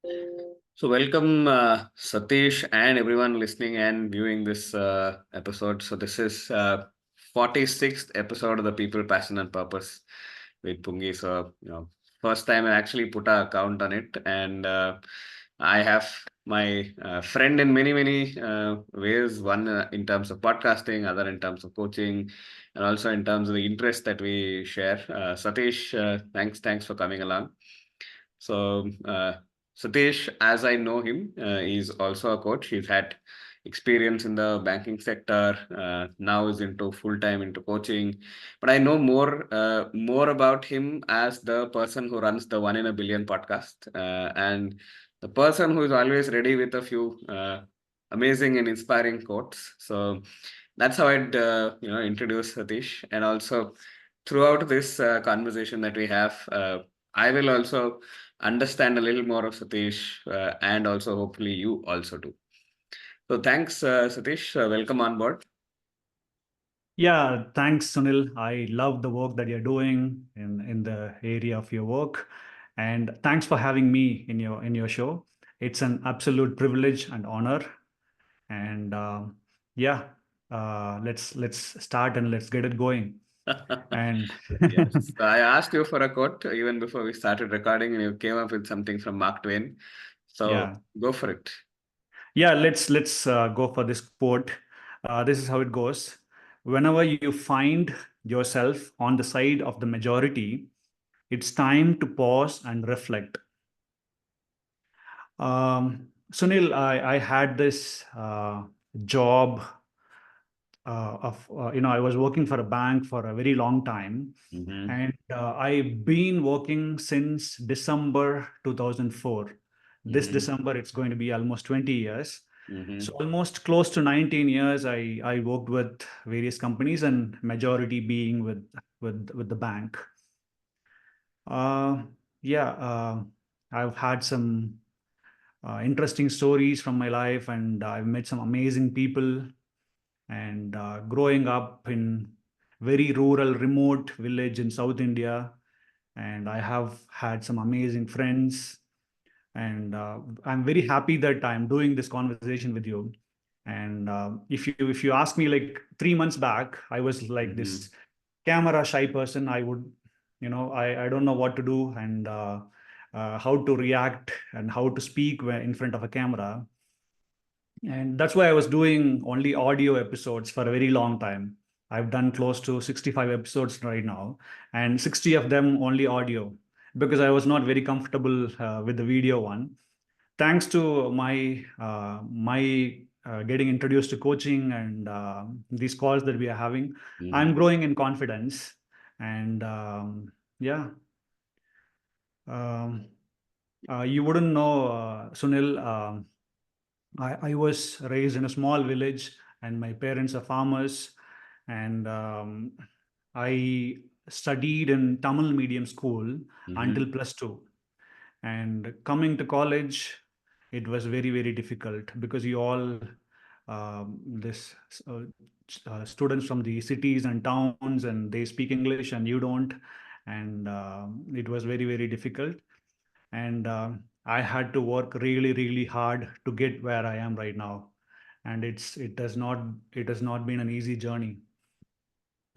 So, welcome, Satish, and everyone listening and viewing this episode. So, this is 46th episode of the People, Passion, and Purpose with Pungi. So, first time I actually put a count on it, and I have my friend in many ways. One in terms of podcasting, other in terms of coaching, and also in terms of the interest that we share. Satish, thanks for coming along. So, Satish, as I know him, he's also a coach. He's had experience in the banking sector. Now is into full time into coaching. But I know more about him as the person who runs the One in a Billion podcast, and the person who is always ready with a few amazing and inspiring quotes. So that's how I'd introduce Satish, and also throughout this conversation that we have, I will also understand a little more of Satish, and also hopefully you also do. So thanks, Satish. Welcome on board. Yeah, thanks, Sunil. I love the work that you're doing in the area of your work. And thanks for having me in your show. It's an absolute privilege and honor. And yeah, let's start and let's get it going. And Yes. So I asked you for a quote even before we started recording, and you came up with something from Mark Twain. So yeah, go for it. yeah, let's go for this quote. This is how it goes. Whenever you find yourself on the side of the majority, it's time to pause and reflect. Sunil, I had this job I was working for a bank for a very long time, Mm-hmm. and I've been working since December 2004. This Mm-hmm. December, it's going to be almost 20 years. So Mm-hmm. almost close to 19 years, I worked with various companies, and majority being with the bank. Uh, yeah, I've had some interesting stories from my life, and I've met some amazing people. And growing up in very rural, remote village in South India, and I have had some amazing friends. And I'm very happy that I'm doing this conversation with you. And if you ask me, like 3 months back, I was like Mm-hmm. this camera shy person. I would, I don't know what to do, and how to react and how to speak in front of a camera. And that's why I was doing only audio episodes for a very long time. I've done close to 65 episodes right now, and 60 of them only audio, because I was not very comfortable with the video one. Thanks to my getting introduced to coaching and these calls that we are having, I'm Mm-hmm. growing in confidence. And yeah, um, you wouldn't know, Sunil. I was raised in a small village, and my parents are farmers. And I studied in Tamil medium school until Mm-hmm. plus two. And coming to college, it was very, very difficult, because you all, this uh, students from the cities and towns, and they speak English and you don't. And it was very, very difficult. And I had to work really, really hard to get where I am right now. And it has not been an easy journey.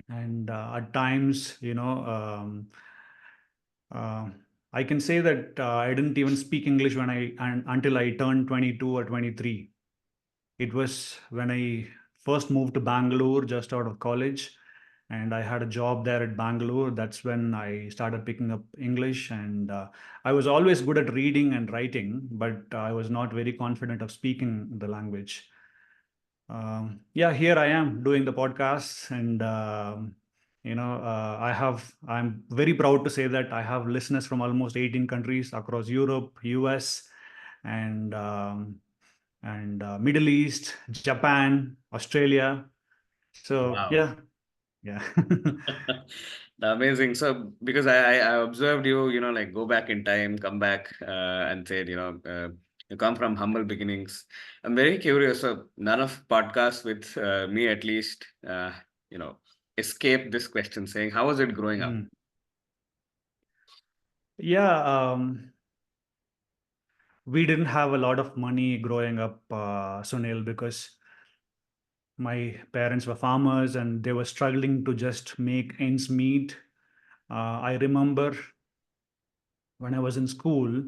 And at times, uh, I can say that I didn't even speak English until I turned 22 or 23. It was when I first moved to Bangalore just out of college, and I had a job there at Bangalore. That's when I started picking up English. And I was always good at reading and writing, but I was not very confident of speaking the language. Yeah, here I am doing the podcast. And I'm very proud to say that I have listeners from almost 18 countries across Europe, US, and Middle East, Japan, Australia. So Wow. yeah, yeah. Amazing. So, because I observed you, like go back in time, come back, and said, you come from humble beginnings. I'm very curious. So, none of podcasts with me at least, you know, escape this question saying, how was it growing up? Mm. Yeah, We didn't have a lot of money growing up, Sunil, because my parents were farmers and they were struggling to just make ends meet. I remember when I was in school,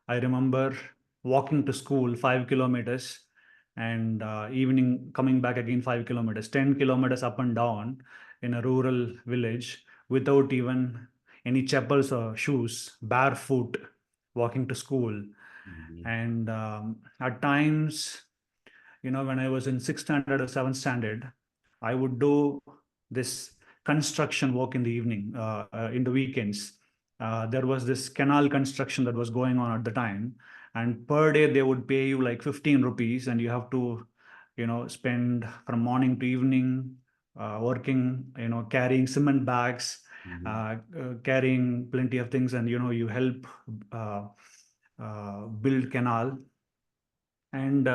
I remember walking to school 5 kilometers and evening coming back again 5 kilometers, 10 kilometers up and down in a rural village without even any chappals or shoes, barefoot, walking to school. Mhm. And at times, when I was in sixth standard or seventh standard, I would do this construction work in the evening, in the weekends. There was this canal construction that was going on at the time, and per day they would pay you like 15 rupees, and you have to, spend from morning to evening working, carrying cement bags, Mhm. carrying plenty of things, and you help build canal. And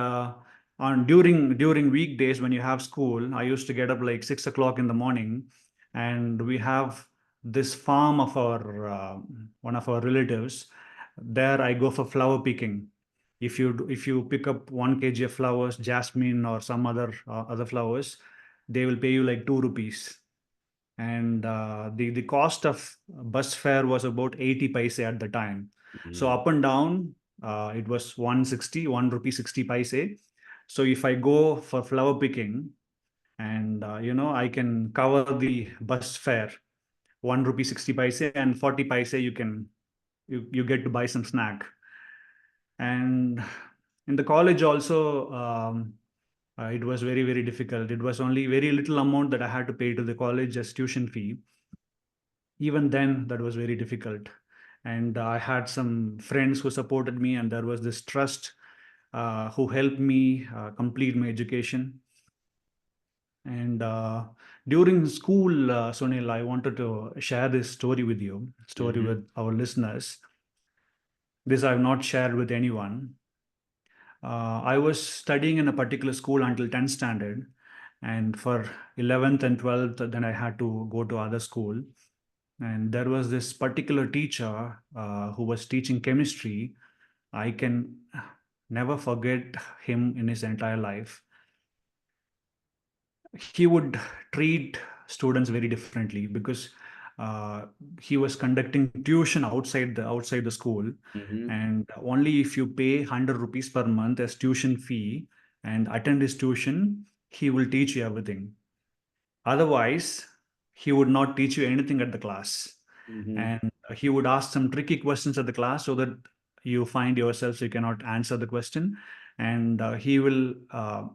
on during weekdays when you have school, I used to get up like 6 o'clock in the morning, and we have this farm of our one of our relatives. There I go for flower picking. If you pick up 1 kg of flowers, jasmine or some other flowers, they will pay you like 2 rupees. And the cost of bus fare was about 80 paise at the time. So Mhm. up and down, it was 160, 1 rupee 60 paise. So if I go for flower picking, and I can cover the bus fare, 1 rupee 60 paise, and 40 paise you get to buy some snack. And in the college also, it was very, very difficult. It was only very little amount that I had to pay to the college as tuition fee. Even then, that was very difficult. And I had some friends who supported me, and there was this trust who helped me complete my education. And during school, Sunil, I wanted to share this story Mhm. with our listeners. This I've not shared with anyone. I was studying in a particular school until 10th standard, and for 11th and 12th, then I had to go to other school. And there was this particular teacher who was teaching chemistry. I can never forget him in his entire life. He would treat students very differently because uh, he was conducting tuition outside the school, Mhm. and only if you pay 100 rupees per month as tuition fee and attend his tuition, he will teach you everything. Otherwise, he would not teach you anything at the class. Mhm. And he would ask some tricky questions at the class so that you find yourself you cannot answer the question. And he will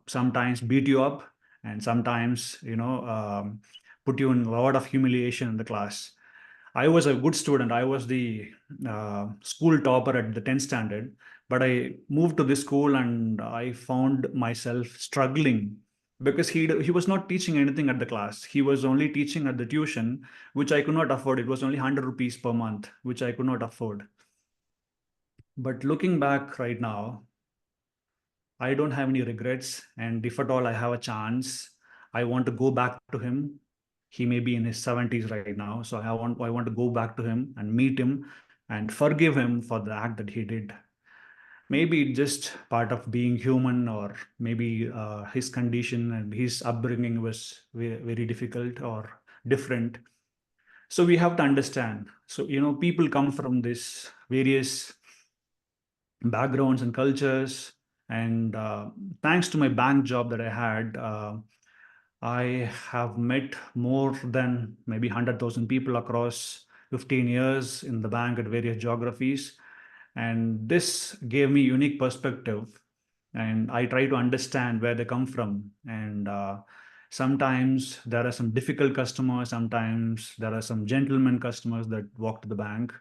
sometimes beat you up, and sometimes, put you in a lot of humiliation in the class. I was a good student. I was the school topper at the 10th standard, but I moved to this school and I found myself struggling because he was not teaching anything at the class. He was only teaching at the tuition, which I could not afford. It was only 100 rupees per month, which I could not afford. But looking back right now, I don't have any regrets. And if at all I have a chance, I want to go back to him. He may be in his 70s right now. So I want to go back to him and meet him and forgive him for the act that he did. Maybe it's just part of being human, or maybe his condition and his upbringing was very, very difficult or different. So we have to understand. So, people come from this various backgrounds and cultures. And thanks to my bank job that I had, I have met more than maybe 100,000 people across 15 years in the bank at various geographies. And this gave me unique perspective. And I try to understand where they come from. And sometimes there are some difficult customers, sometimes there are some gentleman customers that walk to the bank.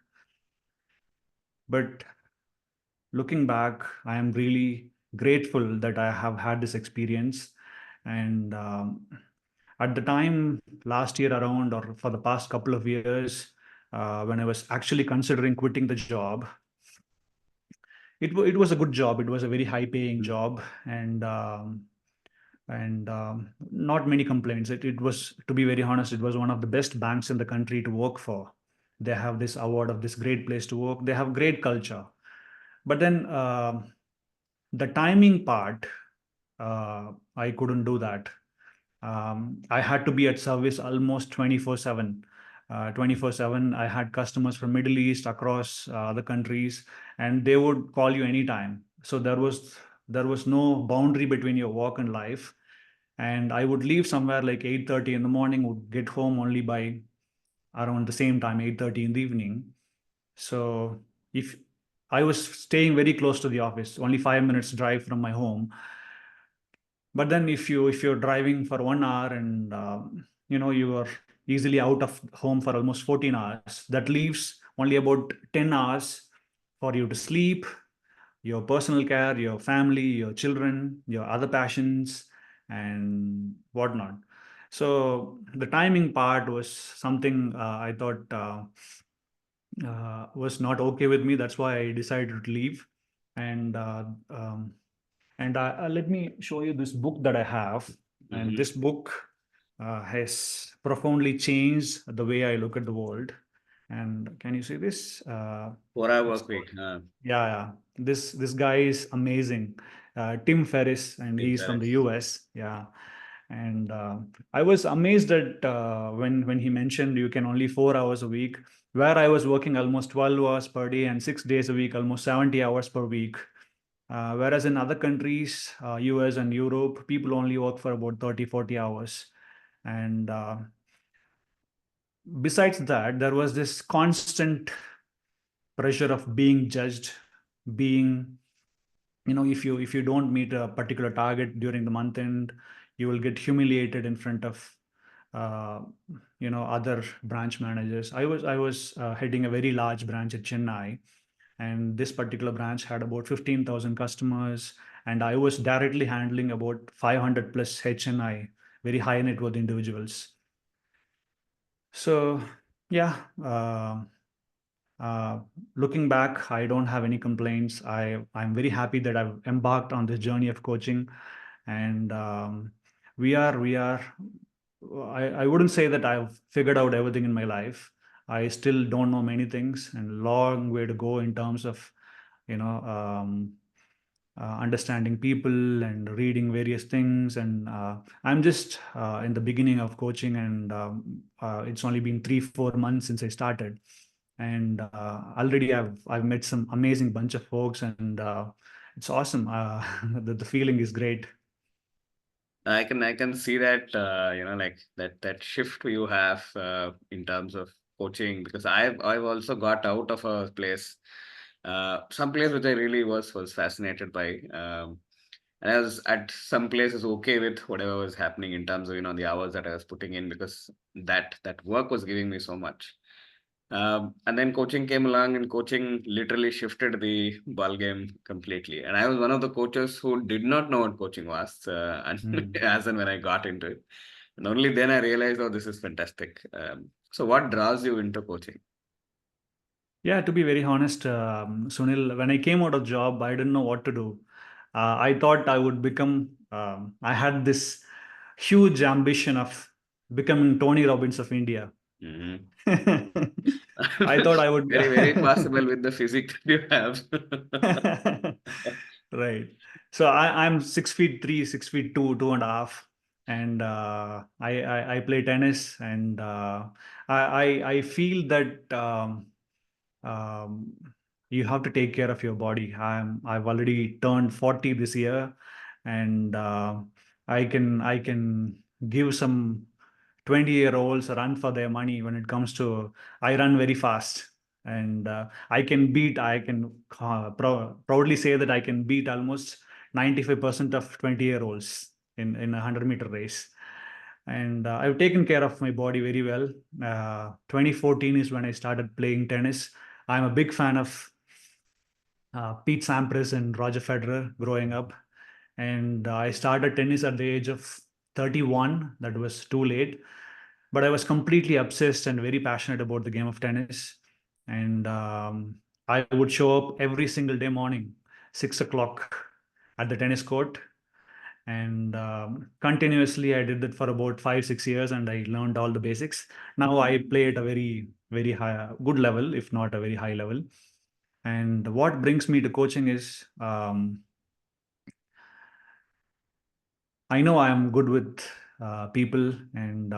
But looking back, I am really grateful that I have had this experience. And at the time, last year around, or for the past couple of years, when I was actually considering quitting the job, it was a good job. It was a very high paying job, and not many complaints. It was, to be very honest, it was one of the best banks in the country to work for. They have this award of this great place to work. They have great culture. But then the timing part, I couldn't do that. I had to be at service almost 24/7. 24/7. I had customers from Middle East, across other countries, and they would call you anytime. So there was no boundary between your work and life. And I would leave somewhere like 8:30 in the morning, would get home only by around the same time, 8:30 in the evening. So if I was staying very close to the office, only 5 minutes drive from my home. But then if you're driving for 1 hour, and you are easily out of home for almost 14 hours, that leaves only about 10 hours for you to sleep, your personal care, your family, your children, your other passions, and whatnot. So the timing part was something I thought was not okay with me. That's why I decided to leave. And let me show you this book that I have. And Hmm. this book has profoundly changed the way I look at the world. And can you see this? 4 hour It's work called, week. yeah, yeah. This guy is amazing. Tim Ferriss, and Team he's from the Paris. US. Yeah. And I was amazed at when he mentioned you can only 4 hours a week, where I was working almost 12 hours per day and 6 days a week, almost 70 hours per week. Whereas in other countries, US and Europe, people only work for about 30, 40 hours. And besides that, there was this constant pressure of being judged, being, if you don't meet a particular target during the month end, you will get humiliated in front of uh, other branch managers. I was heading a very large branch at Chennai, and this particular branch had about 15,000 customers, and I was directly handling about 500 plus HNI, very high net worth individuals. So yeah, uh, looking back, I don't have any complaints. I'm very happy that I've embarked on this journey of coaching. And we are I wouldn't say that I've figured out everything in my life. I still don't know many things, and long way to go in terms of you know understanding people and reading various things. And I'm just in the beginning of coaching, and it's only been 3 4 months since I started. And already I've met some amazing bunch of folks, and it's awesome. The feeling is great. I can see that like that shift you have in terms of coaching, because I've also got out of a place, some place which I really was fascinated by, and I was at some places okay with whatever was happening in terms of the hours that I was putting in, because that work was giving me so much. And then coaching came along, and coaching literally shifted the ball game completely. And I was one of the coaches who did not know what coaching was, and Hmm. as and when I got into it, and only then I realized, oh, this is fantastic. So, what draws you into coaching? Yeah, to be very honest, Sunil, when I came out of job, I didn't know what to do. I thought I would become. I had this huge ambition of becoming Tony Robbins of India. Hmm. I thought I would. Very possible with the physique that you have. Right. So I'm 6 feet 3, 6 feet 2, 2.5, and I play tennis, and I feel that um, you have to take care of your body. I've already turned 40 this year, and I can give some 20-year-olds a run for their money when it comes to. I run very fast, and I can proudly say that I can beat almost 95% of 20-year-olds in a 100-meter race. And I've taken care of my body very well. 2014 is when I started playing tennis. I'm a big fan of Pete Sampras and Roger Federer growing up. And I started tennis at the age of 31. That was too late. But I was completely obsessed and very passionate about the game of tennis. And I would show up every single day morning, 6 o'clock at the tennis court. And continuously, I did that for about 5 6 years, and I learned all the basics. Now I play at a very very high, good level, if not a very high level. And what brings me to coaching is, I know I am good with people, and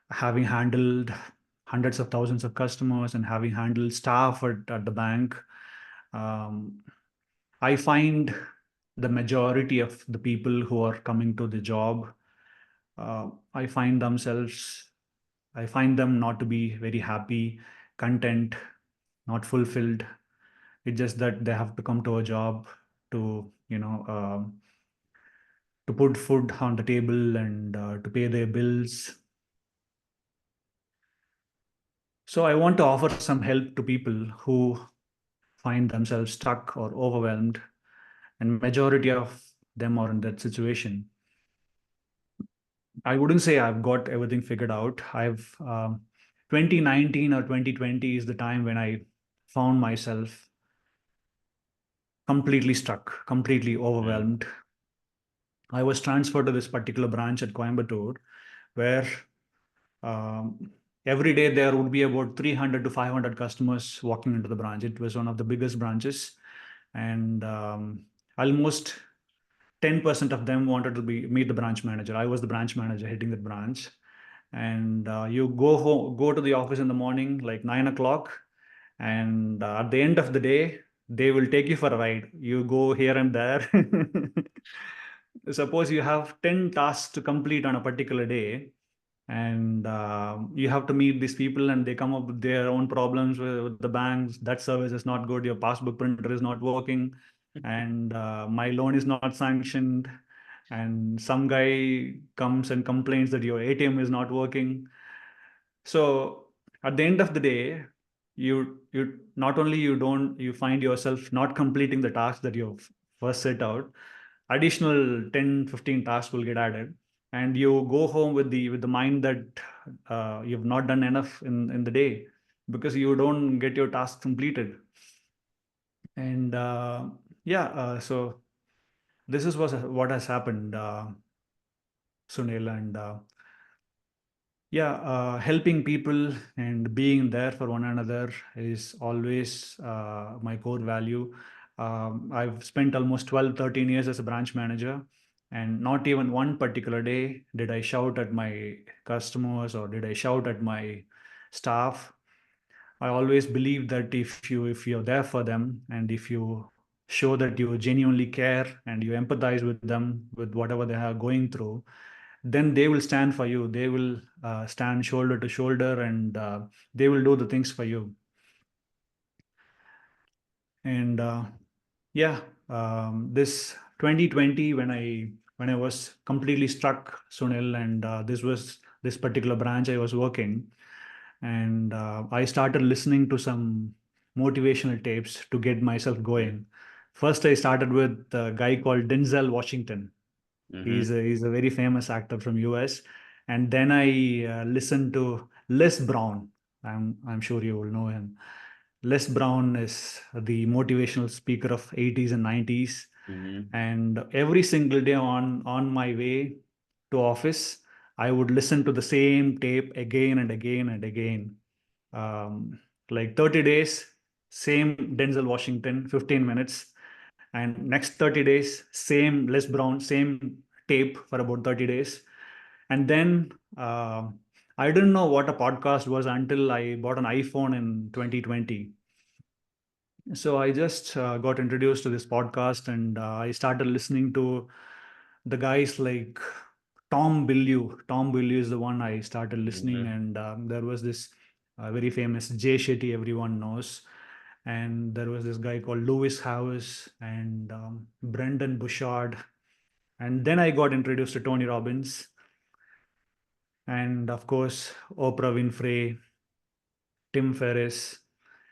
having handled hundreds of thousands of customers and having handled staff at the bank, um, I find the majority of the people who are coming to the job, I find themselves, I find them not to be very happy, content, not fulfilled. It's just that they have to come to a job to, to put food on the table and to pay their bills. So I want to offer some help to people who find themselves stuck or overwhelmed, and majority of them are in that situation. I wouldn't say I've got everything figured out. 2019 or 2020 is the time when I found myself completely stuck, completely Mm. overwhelmed. I was transferred to this particular branch at Coimbatore, where um, every day there would be about 300 to 500 customers walking into the branch. It was one of the biggest branches, and almost 10% of them wanted to be meet the branch manager. I was the branch manager heading the branch, and you go home, go to the office in the morning like 9 o'clock, and at the end of the day, they will take you for a ride. You go here and there. Suppose you have 10 tasks to complete on a particular day, and you have to meet these people, and they come up with their own problems with the banks. That service is not good, your passbook printer is not working, and my loan is not sanctioned, and some guy comes and complains that your ATM is not working. So at the end of the day, you not only you find yourself not completing the task that you first set out, additional 10, 15 tasks will get added, and you go home with the mind that you've not done enough in the day, because you don't get your task completed. And yeah, so this is what has happened, Sunil. And yeah, helping people and being there for one another is always my core value. I've spent almost 12, 13 years as a branch manager, and not even one particular day did I shout at my customers or did I shout at my staff. I always believe that if you're there for them, and if you show that you genuinely care and you empathize with them with whatever they are going through, then they will stand for you. They will stand shoulder to shoulder, and they will do the things for you. And yeah, this 2020, when I was completely struck, Sunil, and this was this particular branch I was working, and I started listening to some motivational tapes to get myself Mm. going. First, I started with a guy called Denzel Washington. Mm-hmm. He's a very famous actor from US. And then I listened to Les Brown. I'm sure you will know him. Les Brown is the motivational speaker of 80s and 90s. Mm-hmm. And every single day on my way to office, I would listen to the same tape again and again and again. Um, like 30 days, same Denzel Washington, 15 minutes, and next 30 days same Les Brown, same tape for about 30 days. And then I didn't know what a podcast was until I bought an iPhone in 2020. So I just got introduced to this podcast, and I started listening to the guys like Tom Billieu is the one I started listening. Mm-hmm. And there was this very famous Jay Shetty, everyone knows. And there was this guy called Lewis Howes and Brendan Bouchard. And then I got introduced to Tony Robbins, and of course, Oprah Winfrey, Tim Ferriss,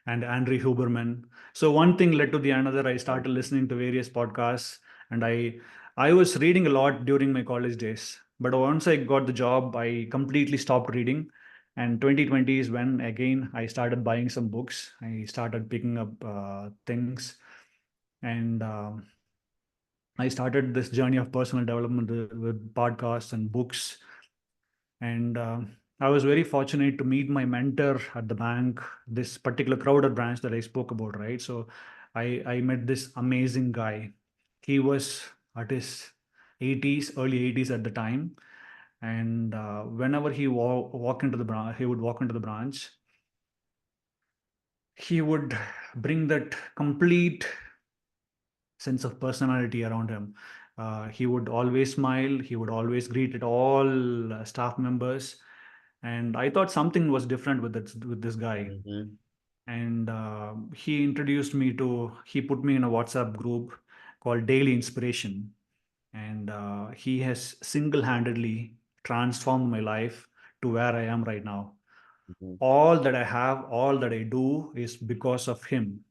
and Andrew Huberman. So one thing led to the another. I started listening to various podcasts, and I was reading a lot during my college days. But once I got the job, I completely stopped reading. And 2020 is when again I started buying some books. I started picking up things, and I started this journey of personal development with podcasts and books. And I was very fortunate to meet my mentor at the bank, this particular crowded branch that I spoke about, right? So I met this amazing guy. He was at his 80s, early 80s at the time. And whenever he walk into the branch, he would walk into the branch, he would bring that complete sense of personality around him. He would always smile. He would always greet at all staff members, and I thought something was different with this guy. Mm-hmm. And he put me in a WhatsApp group called Daily Inspiration, and he has single-handedly transformed my life to where I am right now. Mm-hmm. All that I have, all that I do is because of him.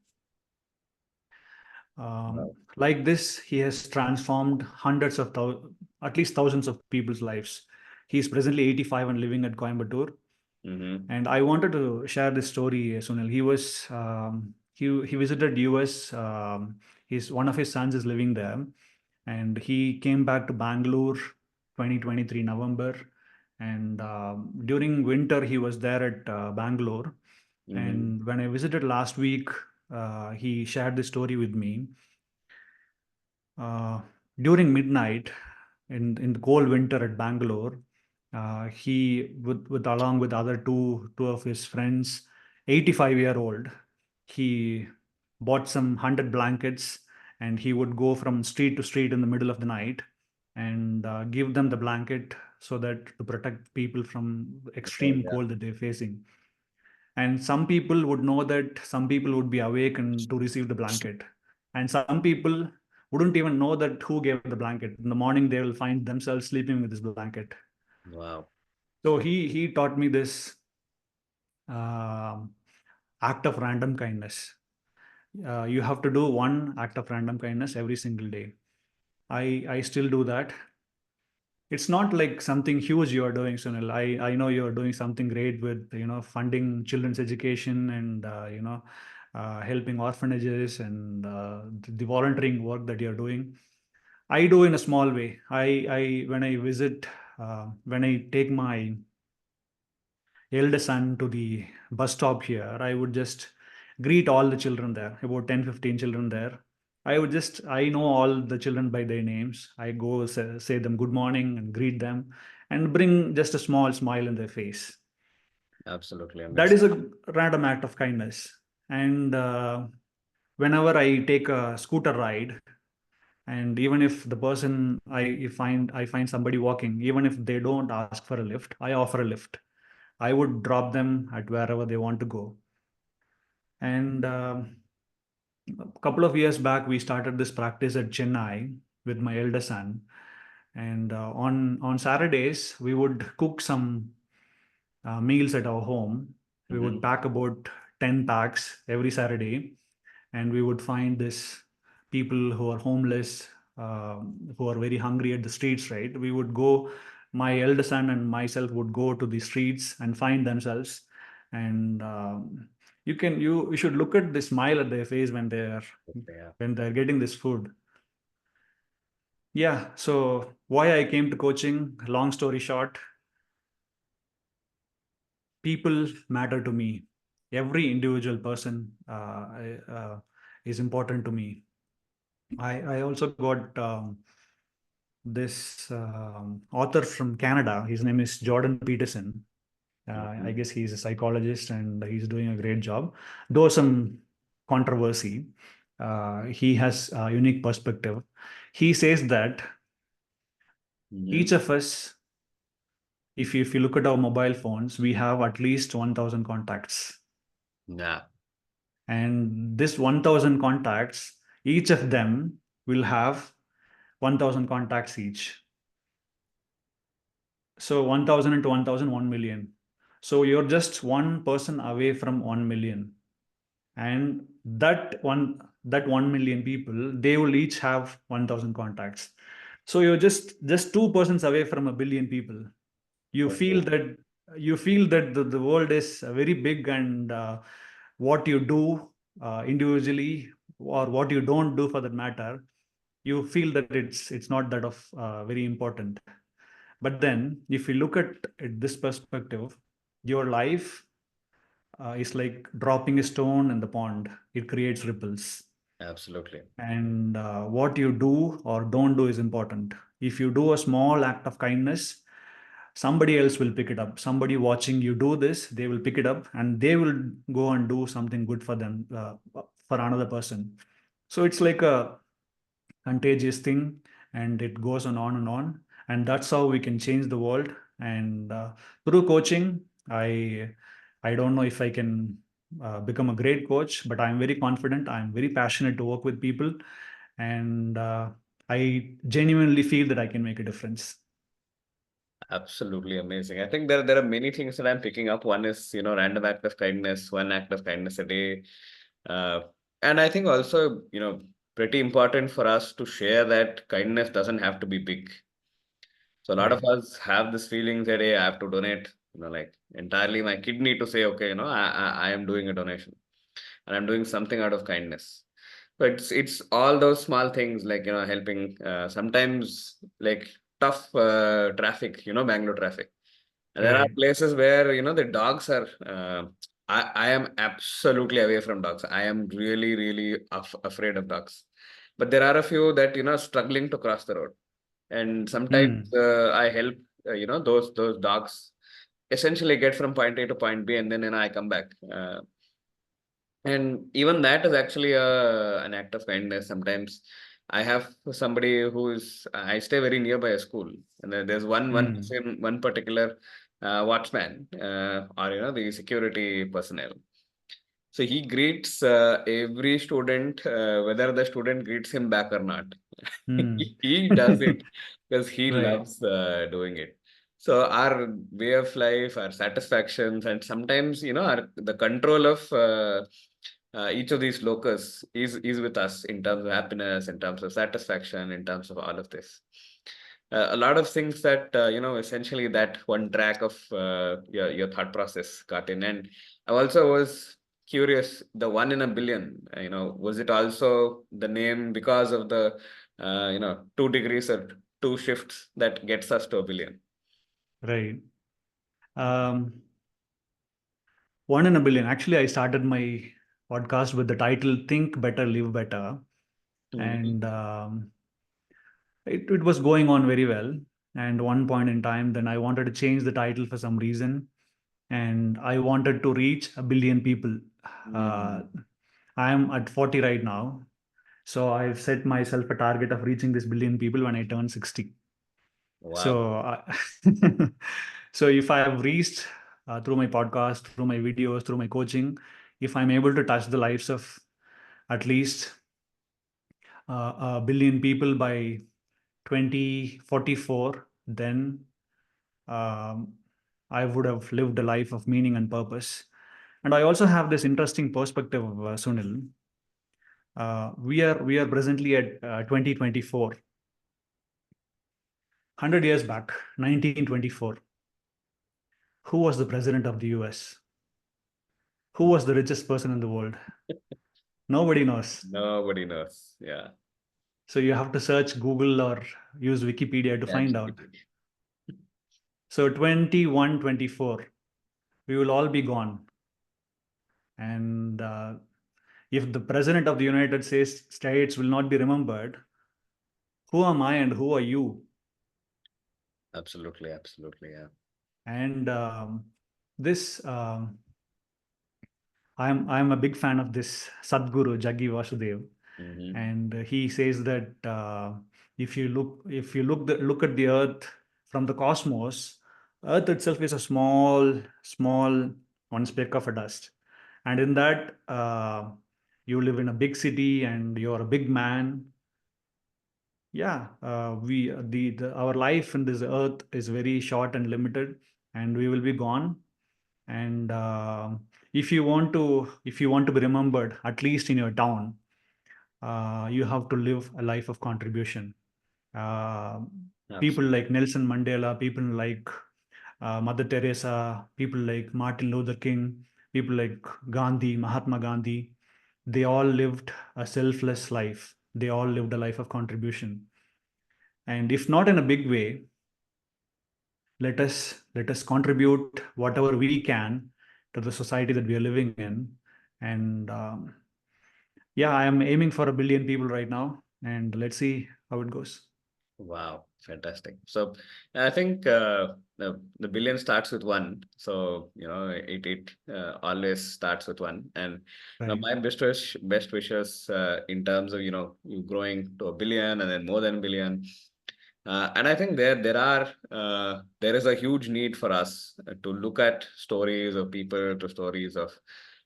Wow. Like this, he has transformed at least thousands of people's lives. He's presently 85 and living at Coimbatore. Mm-hmm. And I wanted to share this story, Sunil. He visited US. His one of his sons is living there, and he came back to Bangalore, 2023 November. And during winter, he was there at Bangalore. Mm-hmm. And when I visited last week, he shared this story with me. Uh, During midnight in the cold winter at Bangalore, he with along with other two of his friends, 85-year-old, he bought some 100 blankets, and he would go from street to street in the middle of the night and give them the blanket so that to protect people from Oh, extreme yeah. cold that they're facing. And some people would know that some people would be awake and to receive the blanket, and some people wouldn't even know that who gave the blanket. In the morning they will find themselves sleeping with this blanket. Wow. So he taught me this um act of random kindness. You have to do one act of random kindness every single day. I still do that. It's not like something huge you are doing, Sunil. I know you are doing something great with funding children's education and helping orphanages and the volunteering work that you're doing. I do in a small way. I when I visit, when I take my eldest son to the bus stop here, I would just greet all the children there, about 10, 15 children there. I know all the children by their names. I go say them good morning and greet them and bring just a small smile in their face. Absolutely That amazing. is a random act of kindness. And whenever I take a scooter ride, and even if the person I find somebody walking, even if they don't ask for a lift, I offer a lift. I would drop them at wherever they want to go. And a couple of years back, we started this practice at Chennai with my elder son. And on Saturdays, we would cook some meals at our home. We would Mm-hmm. pack about 10 packs every Saturday, and we would find this people who are homeless, who are very hungry at the streets, right? We would go, my elder son and myself would go to the streets and find themselves. And you should look at the smile at their face Yeah. when they're getting this food. Yeah, so why I came to coaching, long story short, people matter to me. Every individual person is important to me. I also got this author from Canada. His name is Jordan Peterson. I Mm-hmm. guess he's a psychologist and he's doing a great job. Though some controversy, he has a unique perspective. He says that Mm-hmm. each of us, if you look at our mobile phones, we have at least 1,000 contacts. Yeah. And this 1,000 contacts, each of them will have 1,000 contacts each. So 1,000 into 1,000, 1,000,000. So you're just one person away from 1,000,000. And that 1,000,000 people, they will each have 1,000 contacts. So you're just 2 persons away from 1 billion people. You feel Oh, that the world is very big, and what you do individually, or what you don't do for that matter, you feel that it's not that of very important. But then, if you look at this perspective, your life is like dropping a stone in the pond. It creates ripples. Absolutely. And what you do or don't do is important. If you do a small act of kindness, somebody else will pick it up. Somebody watching you do this, they will pick it up and they will go and do something good for them, for another person. So it's like a contagious thing, and it goes on. And that's how we can change the world. And through coaching, I don't know if I can become a great coach, but I'm very confident. I'm very passionate to work with people, and I genuinely feel that I can make a difference. Absolutely amazing. I think there are many things that I'm picking up. One is, random act of kindness, one act of kindness a day. Uh, and I think also, pretty important for us to share that kindness doesn't have to be big. So a lot of Right. us have this feeling that, hey, I have to donate, like entirely my kidney to say, okay, I am doing a donation and I'm doing something out of kindness. But it's all those small things like, helping sometimes like tough traffic, Bangalore traffic. And there are Right. places where, the dogs are, I am absolutely away from dogs. I am really, really afraid of dogs. But there are a few that, struggling to cross the road. And sometimes Hmm. I help, those dogs essentially get from point A to point B, and then, I come back. And even that is actually an act of kindness. Sometimes I have somebody I stay very nearby a school, and then there's one Hmm. person, one particular watchman, or the security personnel. So he greets every student, whether the student greets him back or not. Hmm. He does it because he Right. loves doing it. So our way of life, our satisfactions, and sometimes the control of each of these locus is with us in terms of happiness, in terms of satisfaction, in terms of all of this. A lot of things that essentially that one track of your thought process got in, and I also was curious. The 1 in a billion, was it also the name because of the 2 degrees or two shifts that gets us to a billion? Right. Um, One in a billion. Actually, I started my podcast with the title "Think Better, Live Better," Mhm. and it was going on very well. And one point in time, then I wanted to change the title for some reason, and I wanted to reach a billion people. Uh, Mm. I am at 40 right now, so I've set myself a target of reaching this billion people when I turn 60. Wow. So, so if I have reached through my podcast, through my videos, through my coaching, if I'm able to touch the lives of at least a billion people by 2044, then um, I would have lived a life of meaning and purpose. And I also have this interesting perspective, Sunil. We are presently at 2024. 100 years back, 1924. Who was the president of the US? Who was the richest person in the world? Nobody knows. Nobody knows. Yeah. So you have to search Google or use Wikipedia to find out. ChatGPT. So 21, 24, we will all be gone. And if the president of the United States will not be remembered, who am I and who are you? Absolutely, absolutely. Yeah. And this I'm a big fan of this Sadguru Jaggi Vasudev, Hmm. and he says that if you look at the Earth from the cosmos, Earth itself is a small one speck of a dust, and in that you live in a big city and you're a big man. Yeah, we the our life in this Earth is very short and limited, and we will be gone. And if you want to be remembered, at least in your town, you have to live a life of contribution. Uh, People Absolutely. like Nelson Mandela, people like Mother Teresa, people like Martin Luther King, people like Gandhi, Mahatma Gandhi, they all lived a selfless life. They all lived a life of contribution. And if not in a big way, Let us contribute whatever we can to the society that we are living in. And yeah, I am aiming for 1 billion people right now, and let's see how it goes. Wow, fantastic. So I think the billion starts with one. So it always starts with one. And Right. my best wishes in terms of you growing to a billion and then more than a billion. And I think there is a huge need for us to look at stories of people, to stories of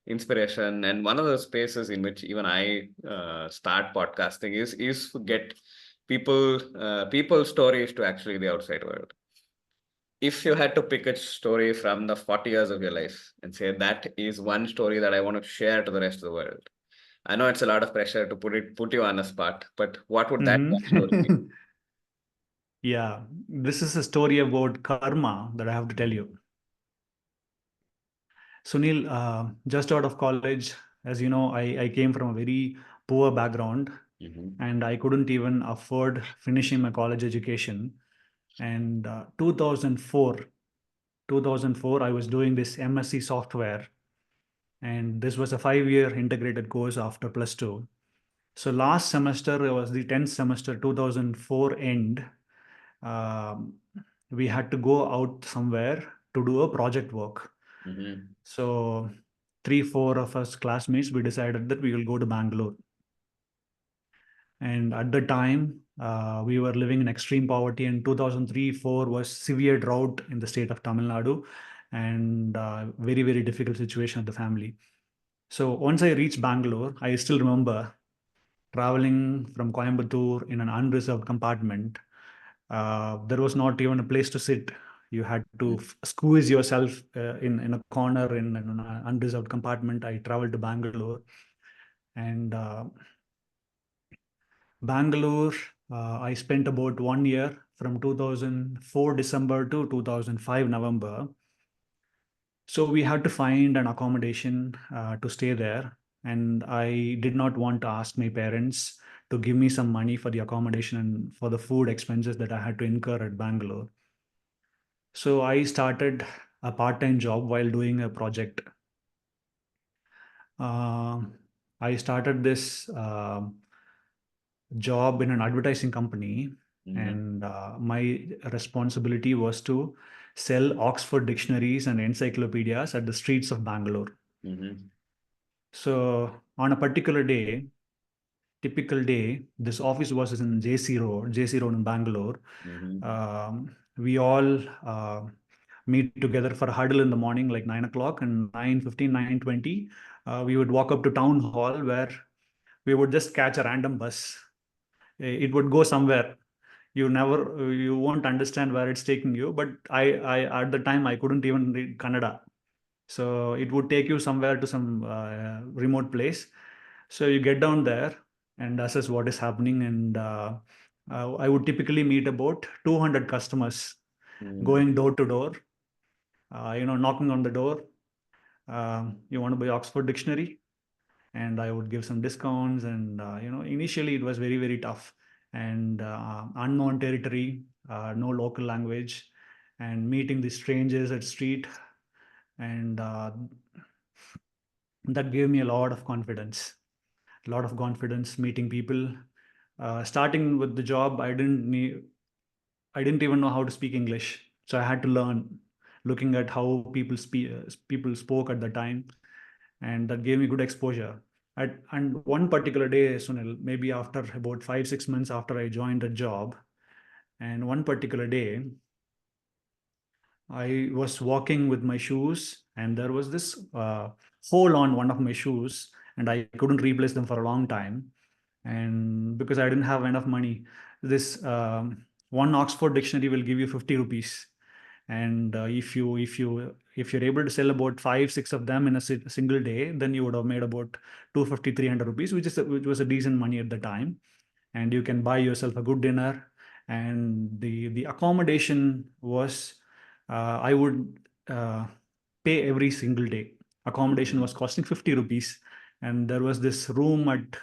inspiration. And one of the spaces in which even I start podcasting is to get people's stories to actually the outside world. If you had to pick a story from the 40 years of your life and say that is one story that I want to share to the rest of the world, I know it's a lot of pressure to put you on the spot, but what would that one story be? Mhm. Yeah, this is a story about karma that I have to tell Mhm. you. Sunil, just out of college, as you know, I came from a very poor background, Mhm. and I couldn't even afford finishing my college education. And 2004, I was doing this MSc software, and this was a 5 year integrated course after plus two. So last semester, it was the 10th semester, 2004 end. Um, we had to go out somewhere to do a project work. Mhm. So three, four of us classmates, we decided that we will go to Bangalore. And at the time, we were living in extreme poverty, and 2003-4 was severe drought in the state of Tamil Nadu, and very, very difficult situation of the family. So once I reached Bangalore, I still remember traveling from Coimbatore in an unreserved compartment. There was not even a place to sit. You had to Mhm. squeeze yourself in a corner in an unreserved compartment. I traveled to Bangalore, and Bangalore, I spent about 1 year from 2004 December to 2005 November. So we had to find an accommodation to stay there. And I did not want to ask my parents to give me some money for the accommodation and for the food expenses that I had to incur at Bangalore. So I started a part-time job while doing a project. Uh, I started this job in an advertising company, Mhm. and my responsibility was to sell Oxford dictionaries and encyclopedias at the streets of Bangalore. Mhm. So on a particular day, typical day, this office was in JC Road in Bangalore. Mhm. We all meet together for a huddle in the morning, like 9 o'clock, and 9:15, 9:20. We would walk up to town hall where we would just catch a random bus. It would go somewhere. You won't understand where it's taking you. But I at the time I couldn't even read Kannada, so it would take you somewhere to some remote place. So you get down there and assess what is happening, and I would typically meet about 200 customers Mhm. going door to door, knocking on the door. You want to buy Oxford dictionary? And I would give some discounts. And initially it was very, very tough, and unknown territory, no local language, and meeting the strangers at street, and that gave me a lot of confidence. A lot of confidence meeting people. Starting with the job, I didn't even know how to speak English, so I had to learn, looking at how people spoke at the time, and that gave me good exposure. And one particular day, Sunil, maybe after about 5 6 months after I joined the job, and one particular day, I was walking with my shoes, and there was this hole on one of my shoes, and I couldn't replace them for a long time. And because I didn't have enough money, this one Oxford dictionary will give you 50 rupees. And if you're able to sell about five six of them in a single day, then you would have made about 250 300 rupees, which was a decent money at the time. And you can buy yourself a good dinner. And the accommodation was, I would pay every single day. Accommodation Mhm. was costing 50 rupees. And there was this room at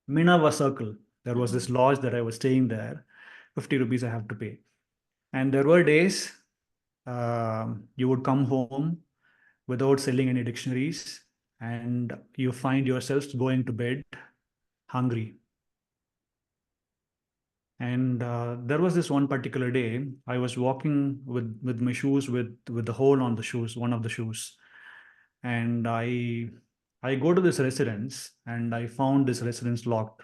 Minava Circle. There was this Mhm. lodge that I was staying there. 50 rupees I have to pay. And there were days you would come home without selling any dictionaries, and you find yourself going to bed hungry. And there was this one particular day I was walking with my shoes with the hole on the shoes, one of the shoes, and I go to this residence and I found this residence locked.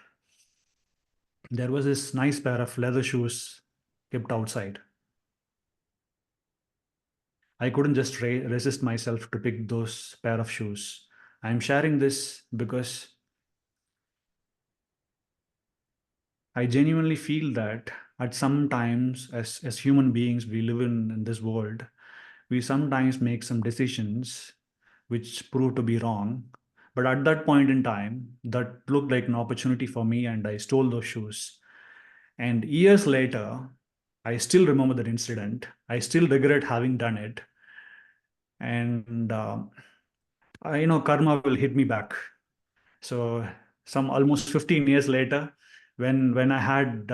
There was this nice pair of leather shoes kept outside. I couldn't just resist myself to pick those pair of shoes. I'm sharing this because I genuinely feel that at some times, as human beings, we live in this world, we sometimes make some decisions which prove to be wrong. But at that point in time, that looked like an opportunity for me, and I stole those shoes. And years later, I still remember that incident. I still regret having done it. And I know karma will hit me back. So some almost 15 years later, when I had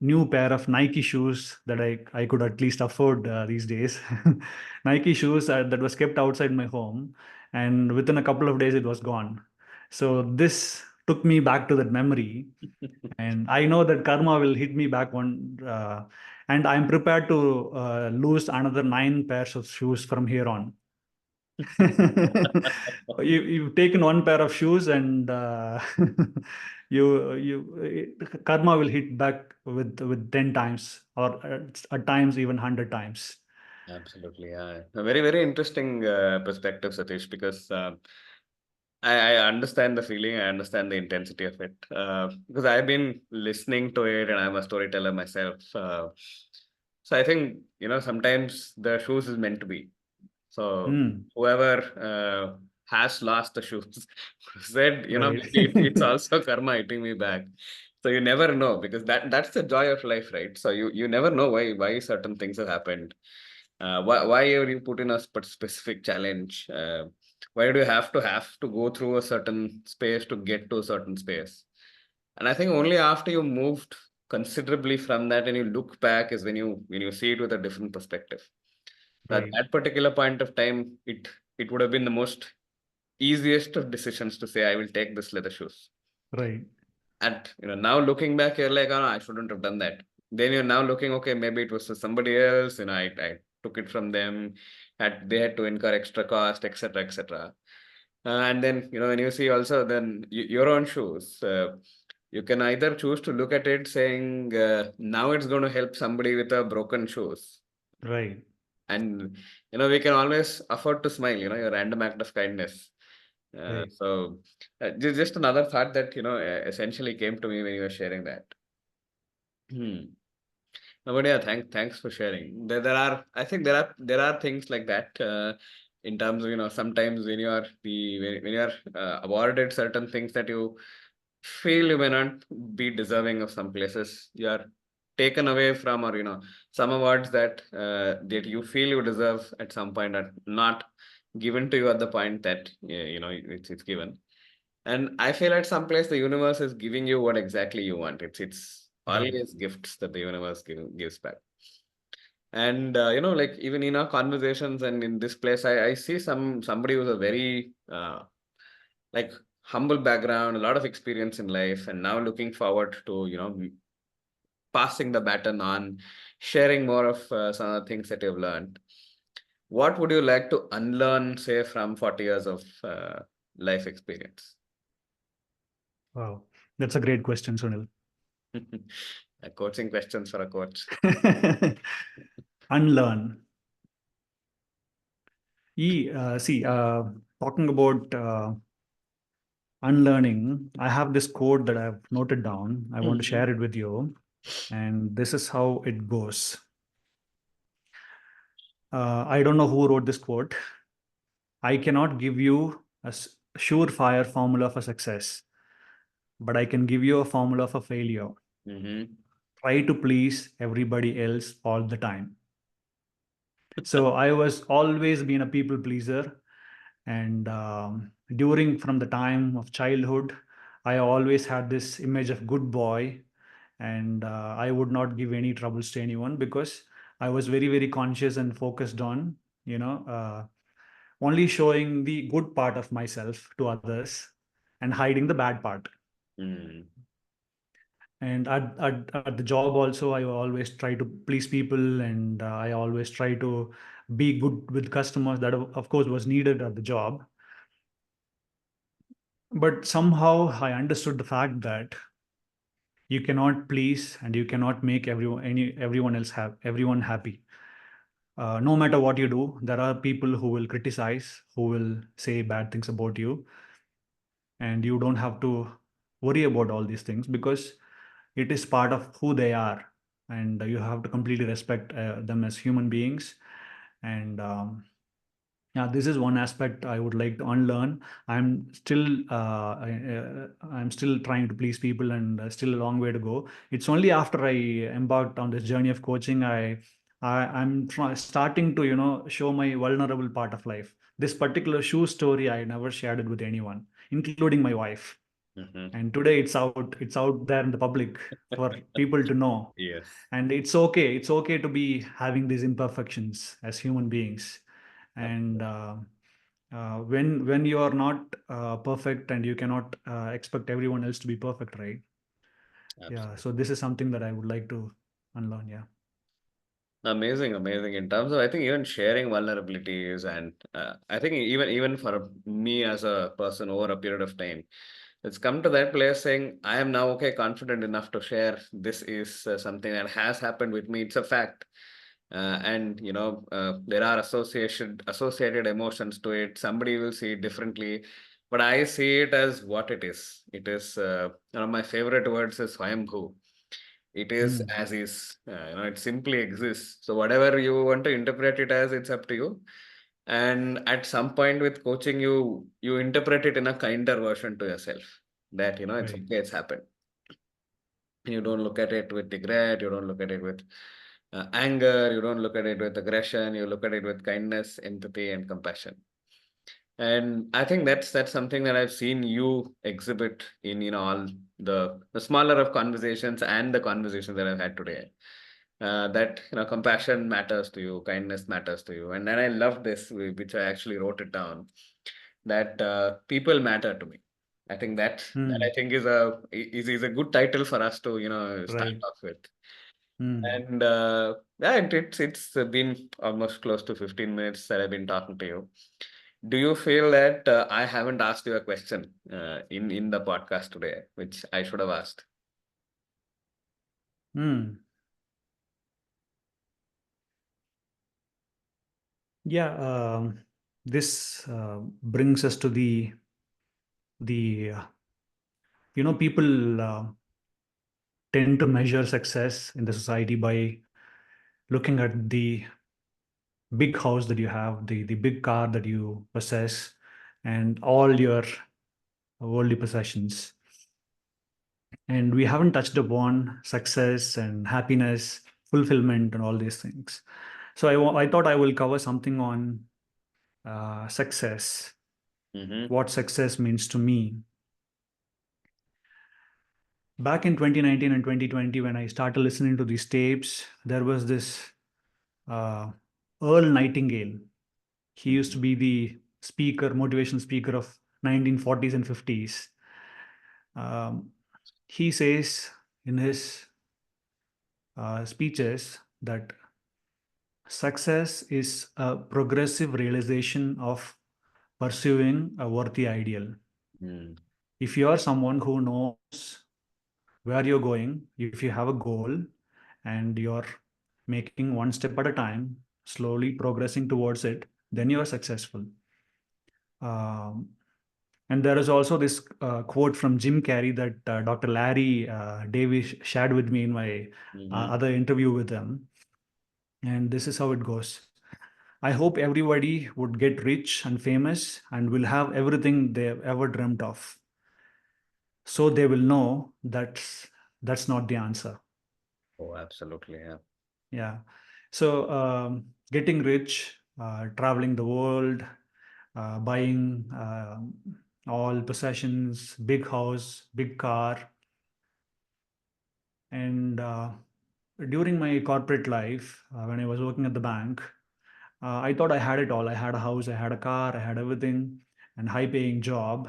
new pair of Nike shoes that I could at least afford these days, Nike shoes that was kept outside my home, and within a couple of days it was gone. So this took me back to that memory, and I know that karma will hit me back and I'm prepared to lose another 9 pairs of shoes from here on. You've taken one pair of shoes and karma will hit back with 10 times or at times even 100 times. Absolutely, yeah. A very, very interesting perspective, Satish, because I understand the feeling, I understand the intensity of it. Because I've been listening to it and I'm a storyteller myself. So I think, sometimes the shoes is meant to be. So Hmm. whoever has lost the shoes said, Right. maybe it's also karma hitting me back. So you never know because that's the joy of life, right? So you never know why certain things have happened. Why are you put in a specific challenge? Why do you have to go through a certain space to get to a certain space? And I think only after you moved considerably from that and you look back is when you see it with a different perspective. At Right. that particular point of time, it would have been the most easiest of decisions to say, I will take this leather shoes. Right. And now looking back, you're like, oh, no, I shouldn't have done that. Then you're now looking, okay, maybe it was for somebody else, I took it from them, they had to incur extra cost, etc., etc. And then, when you see also then your own shoes, you can either choose to look at it saying, now it's going to help somebody with a broken shoes. Right. And, we can always afford to smile, your random act of kindness. Right. Just another thought that, essentially came to me when you were sharing that. Hmm. No, but yeah, thanks for sharing. I think there are things like that in terms of sometimes when you are awarded certain things that you feel you may not be deserving of some places you are taken away from or some awards that you feel you deserve at some point are not given to you at the point that it's given. And I feel at some place the universe is giving you what exactly you want. It's Right. always gifts that the universe gives back. And like even in our conversations and in this place, I see somebody who's a very like humble background, a lot of experience in life, and now looking forward to passing the baton on, sharing more of some of the things that you've learned. What would you like to unlearn, say, from 40 years of life experience? Wow. That's a great question, Sunil. Coaching questions for a coach. Unlearn. See, talking about unlearning, I have this quote that I've noted down. I want to Mhm. share it with you. And this is how it goes. I don't know who wrote this quote. I cannot give you a surefire formula for success, but I can give you a formula for failure. Mhm. Try to please everybody else all the time. So I was always been a people pleaser, and during from the time of childhood, I always had this image of good boy, and I would not give any troubles to anyone because I was very, very conscious and focused on, you know, only showing the good part of myself to others and hiding the bad part. Mm. And at the job also, I always try to please people, and I always try to be good with customers. That of course was needed at the job. But somehow I understood the fact that you cannot please and you cannot make everyone else have everyone happy. No matter what you do, there are people who will criticize, who will say bad things about you, and you don't have to worry about all these things because it is part of who they are, and you have to completely respect them as human beings. And yeah, this is one aspect I would like to unlearn. I'm still trying to please people, and still a long way to go. It's only after I embarked on this journey of coaching, starting to show my vulnerable part of life. This particular shoe story I never shared it with anyone, including my wife. Mhm. And today it's out there in the public for people to know. Yes, And it's okay to be having these imperfections as human beings. And absolutely. when you are not perfect, and you cannot expect everyone else to be perfect, right? Yeah, so Absolutely. this is something that I would like to unlearn. Yeah. Amazing, amazing. In terms of, I think even sharing vulnerabilities, and I think even for me as a person over a period of time, it's come to that place saying I am now okay, confident enough to share. This is something that has happened with me. It's a fact, and there are associated emotions to it. Somebody will see it differently, but I see it as what it is. It is one of my favorite words is Swayambhu. It is Hmm. as is. It simply exists. So whatever you want to interpret it as, it's up to you. And at some point with coaching, you interpret it in a kinder version to yourself. That it's Right. okay, it's happened. You don't look at it with regret. You don't look at it with anger. You don't look at it with aggression. You look at it with kindness, empathy, and compassion. And I think that's something that I've seen you exhibit in all the smaller of conversations and the conversations that I've had today. That compassion matters to you, kindness matters to you, and then I love this, which I actually wrote it down. That people matter to me. I think that I Hmm. think is a good title for us to start Right. off with. Hmm. And yeah, it's been almost close to 15 minutes that I've been talking to you. Do you feel that I haven't asked you a question in the podcast today, which I should have asked? Hmm. Yeah. This brings us to the people tend to measure success in the society by looking at the big house that you have, the big car that you possess, and all your worldly possessions. And we haven't touched upon success and happiness, fulfillment, and all these things. So I thought I will cover something on success, Mm-hmm. what success means to me. Back in 2019 and 2020, when I started listening to these tapes, there was this uh, Earl Nightingale. He used to be the speaker, motivational speaker of 1940s and 50s. Um, he says in his speeches that success is a progressive realization of pursuing a worthy ideal. Mm-hmm. If you are someone who knows where you're going, if you have a goal and you're making one step at a time, slowly progressing towards it, then you are successful. Um, and there is also this quote from Jim Carrey that Dr. Larry Davis shared with me in my Mm-hmm. other interview with him. And this is how it goes. I hope everybody would get rich and famous and will have everything they've ever dreamt of. So they will know that's not the answer. Oh, absolutely. Yeah. Yeah. So getting rich, traveling the world, buying all possessions, big house, big car, and during my corporate life, when I was working at the bank, I thought I had it all. I had a house, I had a car, I had everything, and high paying job,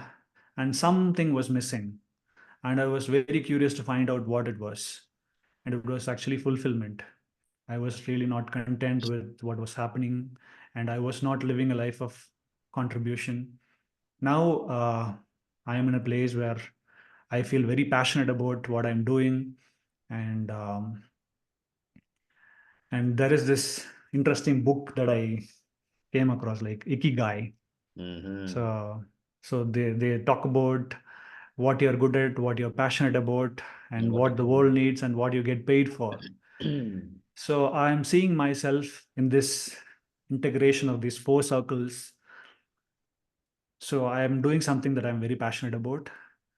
and something was missing. And I was very curious to find out what it was. And it was actually fulfillment. I was really not content with what was happening, and I was not living a life of contribution. Now, I am in a place where I feel very passionate about what I'm doing, and there is this interesting book that I came across, like Ikigai. Mm-hmm. So, they talk about what you're good at, what you're passionate about, and What what the exactly? world needs, and what you get paid for. So I'm seeing myself in this integration of these four circles. So I am doing something that I'm very passionate about,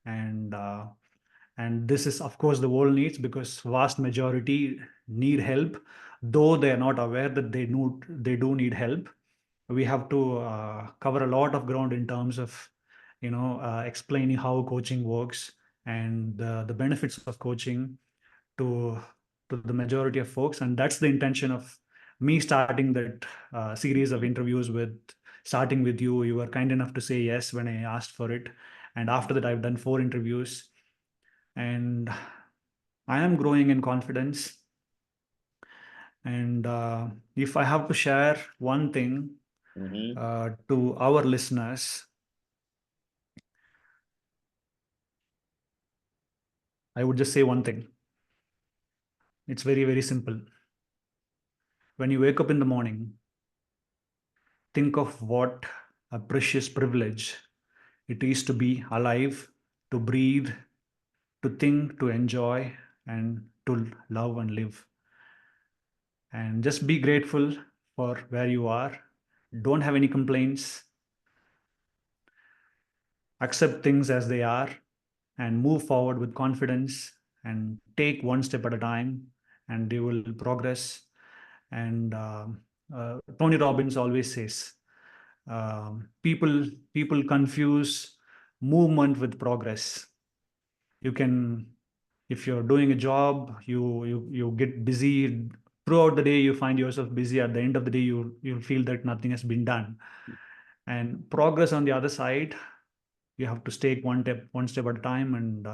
and this is, of course, the world needs, because vast majority need help, though they are not aware that they do need help. We have to cover a lot of ground in terms of explaining how coaching works, and the benefits of coaching to the majority of folks. And that's the intention of me starting that series of interviews, with starting with you. You were kind enough to say yes when I asked for it, and after that I've done 4 interviews, and I am growing in confidence. And if I have to share one thing Mm-hmm. to our listeners, I would just say one thing. It's very, very simple. When you wake up in the morning, think of what a precious privilege it is to be alive, to breathe, to think, to enjoy, and to love and live. And just be grateful for where you are. Don't have any complaints. Accept things as they are, and move forward with confidence, and take one step at a time, and you will progress. And Tony Robbins always says, people confuse movement with progress. You can, if you're doing a job, you get busy throughout the day, you find yourself busy. At the end of the day, you'll feel that nothing has been done. And progress, on the other side, you have to take one step at a time, and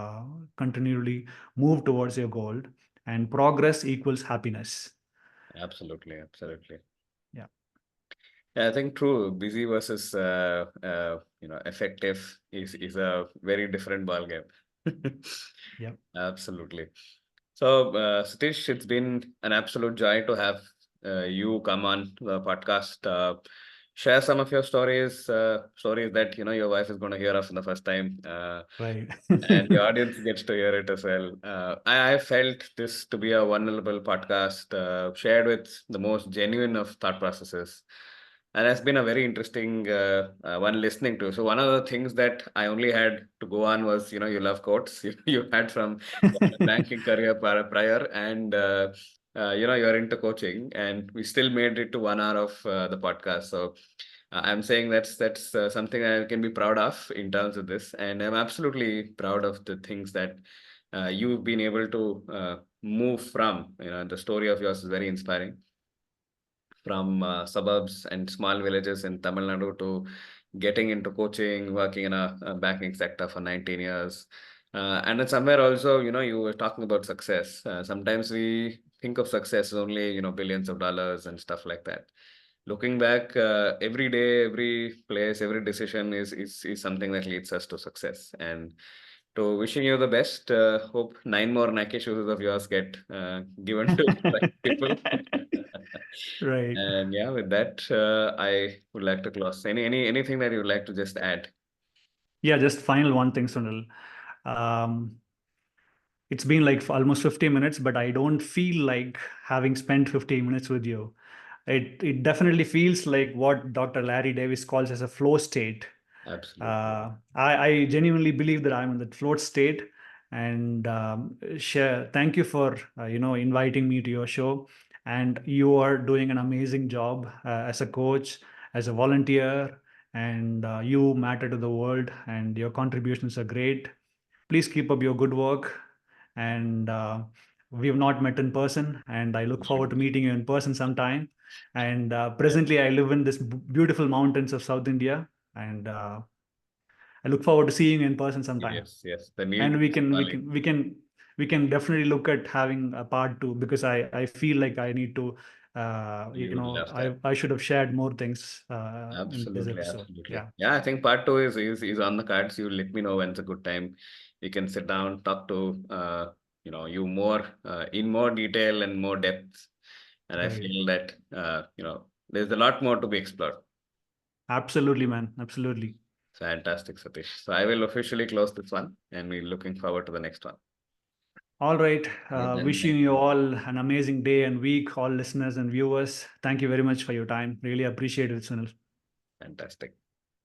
continually move towards your goal. And progress equals happiness. Absolutely, absolutely. Yeah. Yeah, I think true. Busy versus effective is a very different ballgame. Yeah. Absolutely. So, Satish, it's been an absolute joy to have you come on the podcast. Share some of your stories that your wife is going to hear us for the first time, Right. and the audience gets to hear it as well. I felt this to be a vulnerable podcast, shared with the most genuine of thought processes. And it's been a very interesting one listening to. So one of the things that I only had to go on was, you love quotes you had from banking career prior, and you're into coaching, and we still made it to 1 hour of the podcast. So I'm saying that's something I can be proud of in terms of this, and I'm absolutely proud of the things that you've been able to move from. The story of yours is very inspiring, from suburbs and small villages in Tamil Nadu to getting into coaching, working in a banking sector for 19 years. And then somewhere also, you were talking about success. Sometimes we think of success as only, billions of dollars and stuff like that. Looking back, every day, every place, every decision is something that leads us to success. And to wishing you the best. Hope 9 more Nike shoes of yours get given to right people. Right. And yeah, with that, I would like to close. Anything that you would like to just add? Yeah, just final one thing, Sunil. Um, it's been like almost 50 minutes, but I don't feel like having spent 50 minutes with you. It definitely feels like what Dr. Larry Davis calls as a flow state. Absolutely. I genuinely believe that I'm in that float state. And share. Thank you for inviting me to your show. And you are doing an amazing job as a coach, as a volunteer, and you matter to the world. And your contributions are great. Please keep up your good work. And we have not met in person, and I look We should forward to meet. meeting you in person sometime. And Yeah. presently, I live in this beautiful mountains of South India, and I look forward to seeing you in person sometime. Yes, yes. The And Nilgiris Valley. we can definitely look at having a part two, because I feel like I need to, You would love that. I should have shared more things in this Absolutely, episode. absolutely. Yeah, Yeah, I think part two is on the cards. You let me know when's a good time. We can sit down, talk to you more in more detail and more depth. And I right. feel that there's a lot more to be explored. Absolutely, man. Absolutely. Fantastic, Satish. So I will officially close this one, and we're looking forward to the next one. All right. Okay, then Wishing thank you you. all an amazing day and week, all listeners and viewers. Thank you very much for your time. Really appreciate it, Sunil. Fantastic.